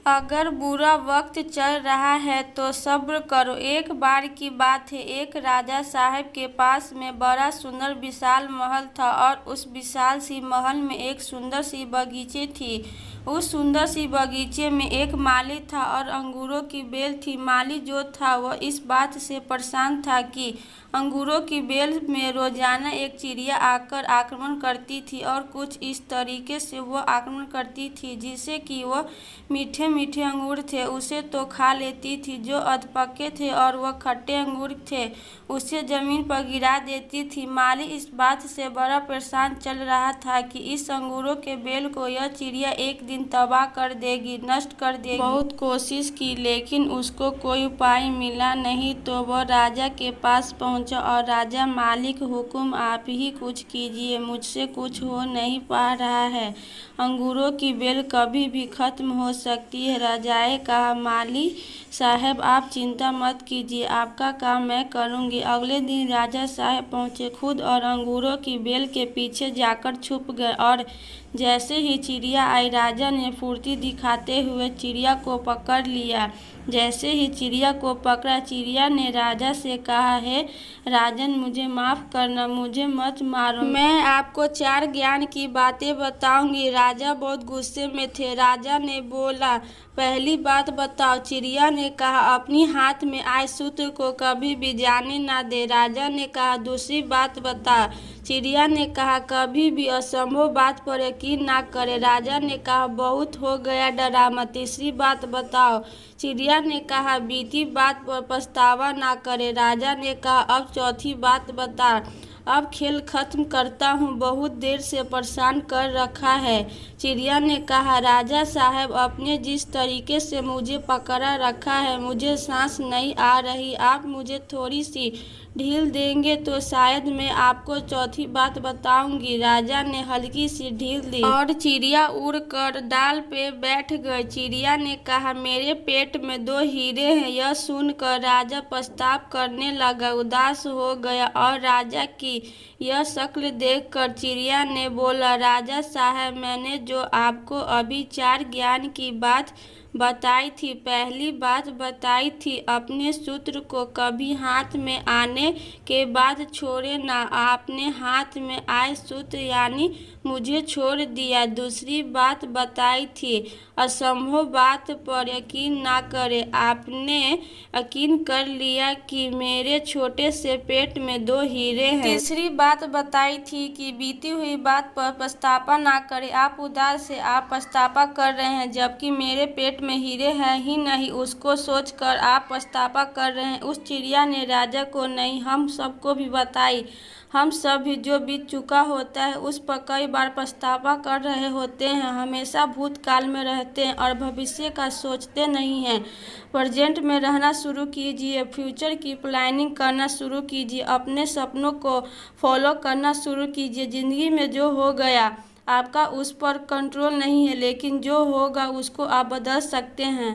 अगर बुरा वक्त चल रहा है तो सब्र करो। एक बार की बात है, एक राजा साहब के पास में बड़ा सुंदर विशाल महल था और उस विशाल सी महल में एक सुंदर सी बगीचे थी। उस सुंदर सी बगीचे में एक माली था और अंगूरों की बेल थी। माली जो था वह इस बात से परेशान था कि अंगूरों की बेल में रोजाना एक चिड़िया आकर आक्रमण करती थी और कुछ इस तरीके से वह आक्रमण करती थी जिससे कि वह मीठे मीठे अंगूर थे उसे तो खा लेती थी, जो अधपके थे और वह खट्टे अंगूर थे उसे जमीन पर गिरा देती थी। माली इस बात से बड़ा परेशान चल रहा था कि इस अंगूरों के बेल को यह चिड़िया एक दिन तबाह कर देगी, नष्ट कर देगी। बहुत कोशिश की लेकिन उसको कोई उपाय मिला नहीं, तो वह राजा के पास पहुंचा और राजा, मालिक हुकुम, आप ही कुछ कीजिए, मुझसे कुछ हो नहीं पा रहा है, अंगूरों की बेल कभी भी खत्म हो सकती है। राजाए कहा, माली साहब आप चिंता मत कीजिए, आपका काम मैं करूंगी। अगले दिन राजा साहब पहुंचे खुद और अंगूरों की बेल के पीछे जाकर छुप गए और जैसे ही चिड़िया आई राजा ने फुर्ती दिखाते हुए चिड़िया को पकड़ लिया। जैसे ही चिड़िया को पकड़ा, चिड़िया ने राजा से कहा, हे राजन, मुझे माफ़ करना, मुझे मत मारो, मैं आपको 4 ज्ञान की बातें बताऊंगी। राजा बहुत गुस्से में थे। राजा ने बोला, पहली बात बताओ। चिड़िया ने कहा, अपनी हाथ में आए सूत्र को कभी भी जाने ना दे। राजा ने कहा, दूसरी बात बता। चिड़िया ने कहा, कभी भी असंभव बात पर यकीन ना करे। राजा ने कहा, बहुत हो गया ड्रामा, तीसरी बात बताओ। चिड़िया ने कहा, बीती बात पर पछतावा ना करे। राजा ने कहा, अब चौथी बात बता। अब खेल खत्म करता हूँ, बहुत देर से परेशान कर रखा है। चिड़िया ने कहा, राजा साहब, आपने जिस तरीके से मुझे पकड़ा रखा है मुझे सांस नहीं आ रही, आप मुझे थोड़ी सी ढील देंगे तो शायद मैं आपको चौथी बात बताऊंगी। राजा ने हल्की सी ढील दी और चिड़िया उड़कर डाल पे बैठ गई। चिड़िया ने कहा, मेरे पेट में 2 हीरे हैं। यह सुनकर राजा पछतावा करने लगा, उदास हो गया और राजा की यह शक्ल देखकर चिड़िया ने बोला, राजा साहब, मैंने जो आपको अभी 4 ज्ञान की बात बताई थी, पहली बात बताई थी अपने सूत्र को कभी हाथ में आने के बाद छोड़े ना। आपने हाथ में आए सूत्र यानी मुझे छोड़ दिया। दूसरी बात बताई थी असंभव बात पर यकीन ना करें। आपने यकीन कर लिया कि मेरे छोटे से पेट में 2 हीरे हैं। तीसरी बात बताई थी कि बीती हुई बात पर पछतावा ना करें। आप उदास से आप पछतावा कर रहे हैं जबकि मेरे पेट में हीरे हैं ही नहीं, उसको सोचकर आप पछतावा कर रहे हैं। उस चिड़िया ने राजा को नहीं, हम सबको भी बताई। हम सब भी जो बीत चुका होता है उस पर कई बार पछतावा कर रहे होते हैं, हमेशा भूतकाल में रहते हैं और भविष्य का सोचते नहीं हैं। प्रेजेंट में रहना शुरू कीजिए, फ्यूचर की प्लानिंग करना शुरू कीजिए, अपने सपनों को फॉलो करना शुरू कीजिए। ज़िंदगी में जो हो गया आपका उस पर कंट्रोल नहीं है, लेकिन जो होगा उसको आप बदल सकते हैं।